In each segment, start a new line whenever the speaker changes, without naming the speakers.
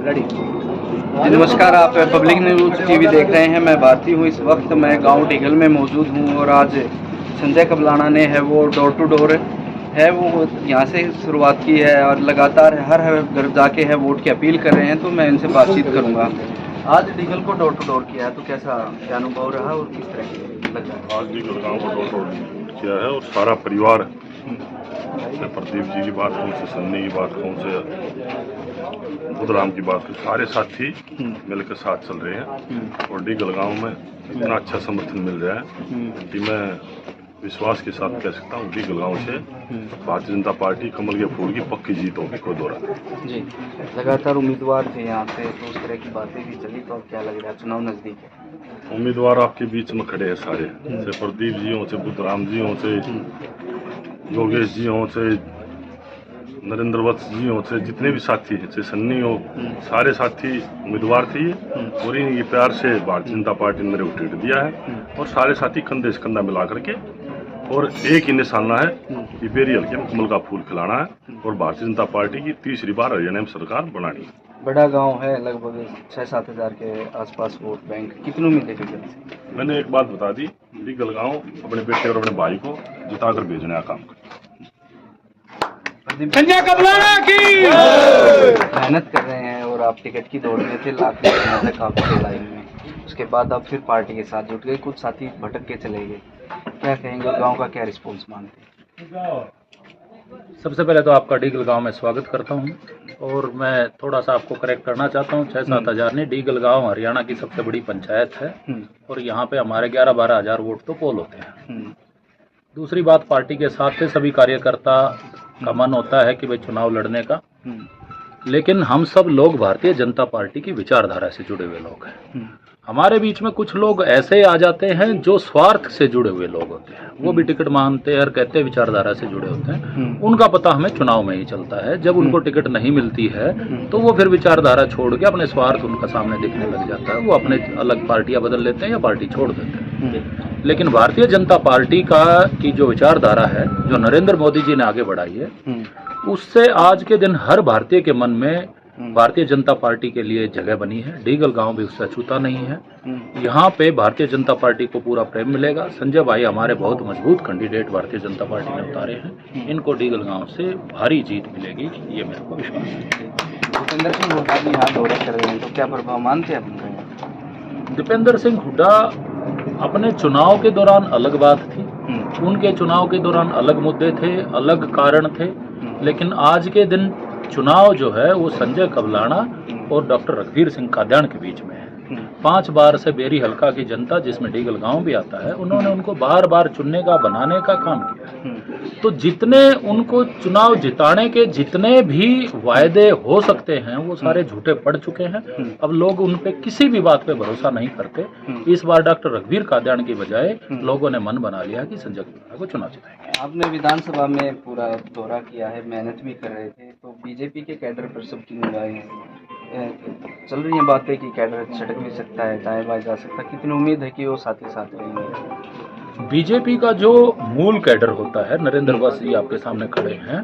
जी नमस्कार, आप public news TV देख रहे हैं। मैं भारती हूँ। इस वक्त मैं गांव ढिगल में मौजूद हूँ और आज संजय कबलाना ने है वो डोर टू डोर है वो यहाँ से शुरुआत की है और लगातार हर घर जाके है वोट की अपील कर रहे हैं। तो मैं इनसे बातचीत करूँगा। आज ढिगल को डोर टू डोर किया है, तो कैसा क्या अनुभव रहा और किस तरह से लग रहा है?
आज ढिगल गाँव को डोर टू डोर किया है और सारा परिवार, प्रदीप जी की बात कहूँ से, सन्नी की बात कहूँ से, बुधराम की बात कहूँ, सारे साथी मिलकर साथ चल रहे हैं और ढिगल गाँव में इतना अच्छा समर्थन मिल रहा है कि मैं विश्वास के साथ कह सकता हूँ ढिगल गाँव से भारतीय जनता पार्टी कमल के फूल की पक्की जीत होगी, कोई दौरा
जी। लगातार उम्मीदवार थे यहाँ से, तो उस तरह की बातें भी चली, तो अब क्या लग रहा है, चुनाव नजदीक है?
उम्मीदवार आपके बीच में खड़े हैं सारे, से प्रदीप जी हों, से बुधराम जी हों, से योगेश जी हों, से नरेंद्र वत्स जी हों, से जितने भी साथी हैं, से सन्नी हो, सारे साथी उम्मीदवार थे और इनके प्यार से भारतीय जनता पार्टी ने मेरे को टिकट दिया है और सारे साथी कंधे से कंधा मिला करके और एक ही निशाना है कि बेरी हल्के में कमल का फूल खिलाना है और भारतीय जनता पार्टी की तीसरी बार हरियाणा में सरकार बनानी है।
बड़ा गांव है, लगभग 6-7 हज़ार के आसपास वोट बैंक, कितनी उम्मीद है?
मैंने एक बात बता दी, ढिगल गाँव अपने बेटे और अपने भाई को जिताकर भेजने का काम कर।
संजय कबलाना की मेहनत कर रहे हैं और आप टिकट की दौड़ में थे, लाख तक आपके लाइन में, उसके बाद आप फिर पार्टी के साथ जुट गए, कुछ साथी भटक के चले गए, क्या कहेंगे? गांव का क्या रिस्पॉन्स मानते हैं?
सबसे पहले तो आपका ढिगल गांव में स्वागत करता हूं और मैं थोड़ा सा आपको करेक्ट करना चाहता हूं। 6-7 हज़ार नहीं, ढिगल गांव हरियाणा की सबसे बड़ी पंचायत है और यहाँ पे हमारे 11-12 हज़ार वोट तो पोल होते हैं। दूसरी बात, पार्टी के साथ से सभी कार्यकर्ता का मन होता है कि भाई चुनाव लड़ने का, लेकिन हम सब लोग भारतीय जनता पार्टी की विचारधारा से जुड़े हुए लोग हैं। हमारे बीच में कुछ लोग ऐसे आ जाते हैं जो स्वार्थ से जुड़े हुए लोग होते हैं, वो भी टिकट मांगते हैं और कहते हैं विचारधारा से जुड़े होते हैं। उनका पता हमें चुनाव में ही चलता है। जब उनको टिकट नहीं मिलती है तो वो फिर विचारधारा छोड़ के अपने स्वार्थ उनका सामने दिखने लग जाता है, वो अपने अलग पार्टियां बदल लेते हैं या पार्टी छोड़ देते हैं। लेकिन भारतीय जनता पार्टी की जो विचारधारा है, जो नरेंद्र मोदी जी ने आगे बढ़ाई है, उससे आज के दिन हर भारतीय के मन में भारतीय जनता पार्टी के लिए जगह बनी है। ढिगल गांव भी उससे अछूता नहीं है। यहाँ पे भारतीय जनता पार्टी को पूरा प्रेम मिलेगा। संजय भाई हमारे बहुत मजबूत कैंडिडेट भारतीय जनता पार्टी ने उतारे हैं। इनको ढिगल गांव से भारी जीत मिलेगी, ये मेरे को विश्वास है।
दीपेंद्र सिंह हुड्डा भी यहाँ दौरा कर रहे हैं, तो क्या प्रभाव मानते हैं आप?
दीपेंद्र सिंह हुड्डा अपने चुनाव के दौरान अलग बात थी, उनके चुनाव के दौरान अलग मुद्दे थे, अलग कारण थे, लेकिन आज के दिन चुनाव जो है वो संजय कबलाना और डॉक्टर रघुवीर सिंह कादयान के बीच में है। 5 बार से बेरी हल्का की जनता, जिसमें ढिगल गांव भी आता है, उन्होंने उनको बार बार चुनने का, बनाने का काम किया। तो जितने उनको चुनाव जिताने के जितने भी वायदे हो सकते हैं वो सारे झूठे पड़ चुके हैं। अब लोग उन पे किसी भी बात पे भरोसा नहीं करते। इस बार डॉक्टर रघुवीर कादयान की बजाय लोगों ने मन बना लिया कि संजय कबलाना को चुनाव जिताएंगे।
आपने विधानसभा में पूरा दौरा किया है, मेहनत भी कर रहे थे, तो बीजेपी के कैडर पर सबकी निगाहें चल रही है बातें कि कैडर छटक भी सकता है, दाएं बाएं जा सकता है, कितनी उम्मीद है कि वो साथ ही साथ रहेंगे?
बीजेपी का जो मूल कैडर होता है, नरेंद्र वत्स जी आपके सामने खड़े हैं,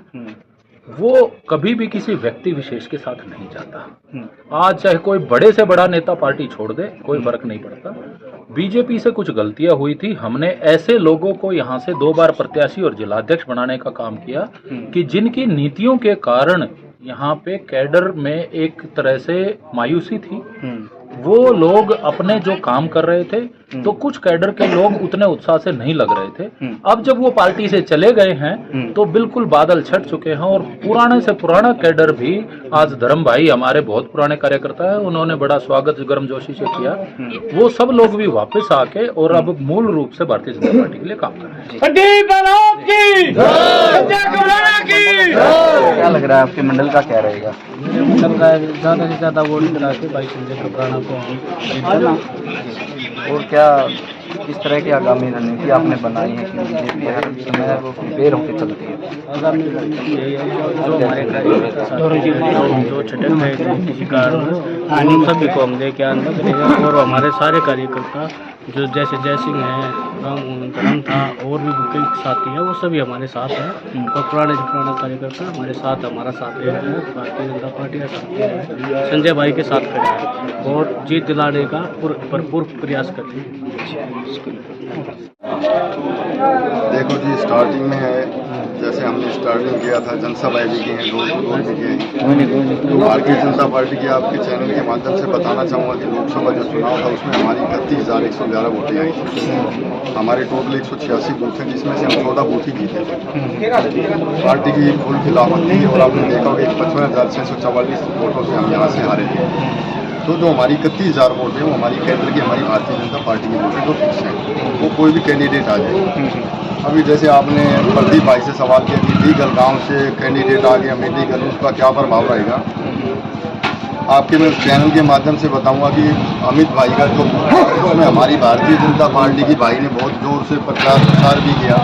वो कभी भी किसी व्यक्ति विशेष के साथ नहीं जाता। आज चाहे कोई बड़े से बड़ा नेता पार्टी छोड़ दे, कोई फर्क नहीं पड़ता। बीजेपी से कुछ गलतियां हुई थी, हमने ऐसे लोगों को यहाँ से 2 बार प्रत्याशी और जिलाध्यक्ष बनाने का काम किया कि जिनकी नीतियों के कारण यहाँ पे कैडर में एक तरह से मायूसी थी। वो लोग अपने जो काम कर रहे थे, तो कुछ कैडर के लोग उतने उत्साह से नहीं लग रहे थे। अब जब वो पार्टी से चले गए हैं तो बिल्कुल बादल छट चुके हैं और पुराने से पुराना कैडर भी, आज धर्म भाई हमारे बहुत पुराने कार्यकर्ता है, उन्होंने बड़ा स्वागत गर्मजोशी से किया। वो सब लोग भी वापस आके और अब मूल रूप से भारतीय जनता पार्टी के लिए काम कर रहे हैं।
क्या लग रहा है आपके मंडल का क्या रहेगा?
मंडल का ज़्यादा से ज़्यादा वोट करा के भाई संजय कबलाना को
और क्या किस तरह की आगामी रणनीति आपने बनाई है कि बीजेपी हर समय वो प्रिपेयर होकर चलती है?
आगामी रणनीति यही है जो हमारे कार्यकर्ता साथी हैं, जो छटक गए किसी कारण उन सभी को हम लेके आना करेगा। और हमारे सारे कार्यकर्ता जो जैसे जय सिंह हैं, राम था और भी कई साथी हैं, वो सभी हमारे साथ हैं। और पुराने से पुराने कार्यकर्ता हमारे साथ हमारा साथ दे रहे हैं। भारतीय जनता पार्टी का साथ दे रहे हैं, संजय भाई के साथ खड़े हैं और जीत दिलाने का भरपूर प्रयास करते हैं।
देखो जी, स्टार्टिंग में है जैसे हमने स्टार्टिंग किया था, जनसभाएं भी की हैं, रोड भी किए हैं। भारतीय जनता पार्टी के आपके चैनल के माध्यम से बताना चाहूँगा कि लोकसभा जो चुनाव था उसमें हमारी 31,111 वोटें आई थी। हमारे टोटल 186 बूथ हैं, जिसमें से हम 14 बूथ ही जीते थे। पार्टी की फुल खिलाफत थी और आपने देखा होगा कि 55,644 वोटों से हम यहाँ से हारे थे। तो जो हमारी 31,000 वोट है वो हमारी केंद्र की, हमारी भारतीय जनता पार्टी की वोट है, जो फिक्स है। वो कोई भी कैंडिडेट आ जाए। अभी जैसे आपने प्रदीप भाई से सवाल किया कि डीगल गांव से कैंडिडेट आ गया मेडिकल, उसका क्या प्रभाव रहेगा? आपके मैं चैनल के माध्यम से बताऊंगा कि अमित भाई का जो उसमें हमारी भारतीय जनता पार्टी की भाई ने बहुत जोर से प्रचार प्रसार भी किया,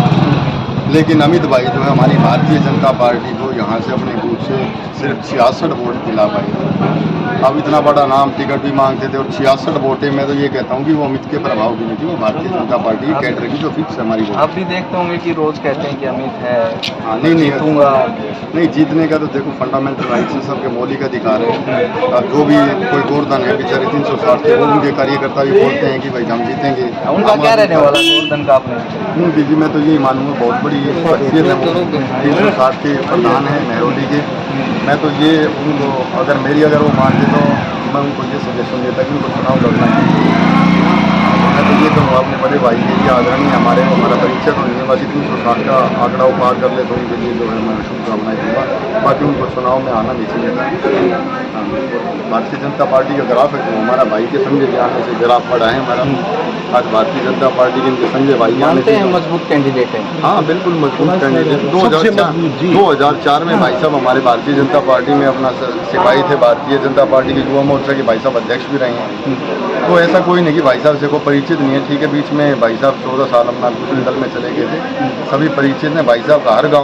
लेकिन अमित भाई जो है हमारी भारतीय जनता पार्टी को यहाँ से अपने बूथ से सिर्फ 66 वोट दिला पाई। अब इतना बड़ा नाम टिकट भी मांगते थे और 66 वोटें, मैं तो ये कहता हूँ कि वो अमित के प्रभाव की नहीं थी, वो भारतीय जनता पार्टी की कैडर की जो फिक्स है हमारी वोट।
आप भी देखते होंगे कि रोज कहते हैं कि अमित है,
हाँ, नहीं
जीतूंगा।
नहीं, जीतने का तो देखो फंडामेंटल राइट्स है, सबके मौलिक अधिकार है। अब जो भी कोई गोवर्धन है बेचारे 360 के, वो उनके कार्यकर्ता भी बोलते हैं कि भाई हम जीतेंगे।
उनका क्या रहने वाला गोवर्धन का आपने?
उनकी जी मैं तो यही मानूंगा बहुत बड़ी शख्सियत है, वो 360 के प्रधान है मेहरौली के। मैं तो ये उनको अगर वो मानते तो मैं उनको ये सजेशन देता कि उनको चुनाव लड़ना है। मैं तो ये कहूँगा अपने बड़े भाई के लिए आदरणीय हमारा परिचय तो नहीं, बाकी 360 का आंकड़ा वो पार कर ले तो उनके लिए जो है मैं शुभकामनाएं दूँगा। बाकी उनको चुनाव में आना नहीं चाहिए। भारतीय जनता पार्टी का ग्राफ है, तो हमारा भाई के संजय के आने से ग्राफ बढ़ा है हमारा। आज भारतीय जनता पार्टी के इनके संजय भाई
मानते हैं मजबूत कैंडिडेट है।
हाँ बिल्कुल मजबूत कैंडिडेट। 2004 में भाई साहब हमारे भारतीय जनता पार्टी में अपना सिपाही थे, भारतीय जनता पार्टी के युवा मोर्चा के भाई साहब अध्यक्ष भी रहे हैं। तो ऐसा कोई नहीं कि भाई साहब से कोई परिचित नहीं है। ठीक है, बीच में भाई साहब 14 साल अपना दूसरे दल में चले गए थे, सभी परिचित हैं। भाई साहब का हर गाँव